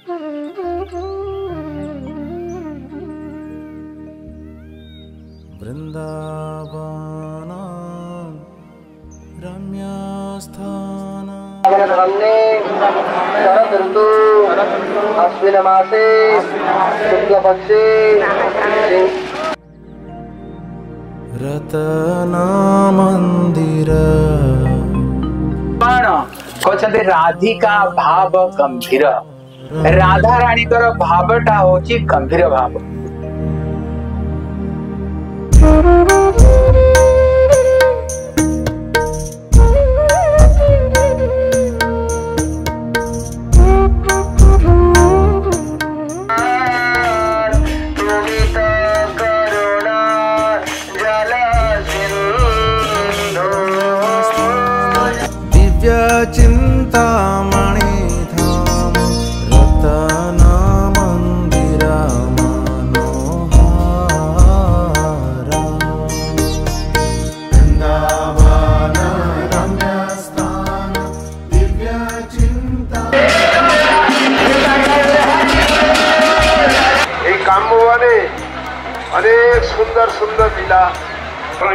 वृंदावन रम्यस्थान शरद ऋतु अश्विन मासे शुक्ल पक्षे रतन मंदिर कहते राधिका भाव गंभीर राधा रानी भावटा होची गंभीर भाव। चिंतामणि धाम रतन मंदिर मनोहर वृंदावन रम्यस्थान दिव्य चिंता। এই কাম্যবনে অনেক সুন্দর সুন্দর লীলা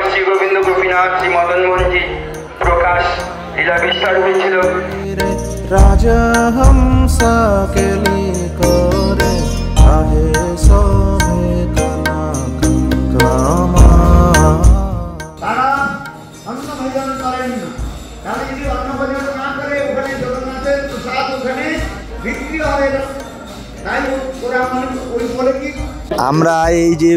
শ্রী গোবিন্দ গোপীনাথ শ্রী মদন মোহনজি প্রকাশ লীলা বিস্তার হয়েছিল। রাজহংস কেলি করে আহে শোভে কনক কামা। তারা অন্ন ভোজন করেন না, তারা যদি অন্ন ভোজন না করে ওখানে জগন্নাথের প্রসাদ ওখানে বিক্রি হবে না। তাই ওরা ওই বলে কি আমরা এই যে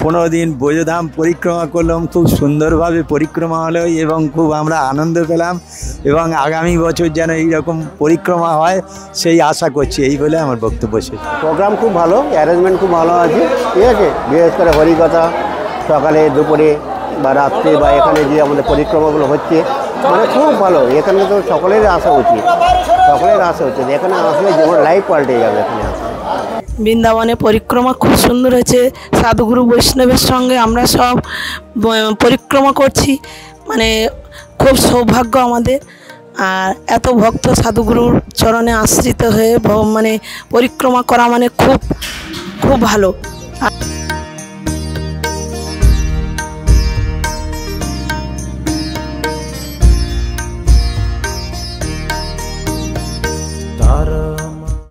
15 দিন বোঝধাম পরিক্রমা করলাম, খুব সুন্দরভাবে পরিক্রমা হলো এবং খুব আমরা আনন্দ পেলাম এবং আগামী বছর যেন এইরকম পরিক্রমা হয় সেই আশা করছি। এই বলে আমার বক্তব্য শেষ। প্রোগ্রাম খুব ভালো, অ্যারেঞ্জমেন্ট খুব ভালো আছে, ঠিক আছে। বিশেষ করে হরিকথা সকালে দুপুরে বা রাত্রে বা এখানে যে আমাদের পরিক্রমাগুলো হচ্ছে মানে খুব ভালো। এখানে তো সকলের আসা উচিত, এখানে আসলে যেমন লাইফ পাল্টে যাবে এখানে আসলে। বৃন্দাবনে পরিক্রমা খুব সুন্দর হয়েছে, সাধুগুরু বৈষ্ণবের সঙ্গে আমরা সব পরিক্রমা করছি, মানে খুব সৌভাগ্য আমাদের। আর এত ভক্ত সাধুগুরুর চরণে আশ্রিত হয়ে মানে পরিক্রমা করা মানে খুব খুব ভালো।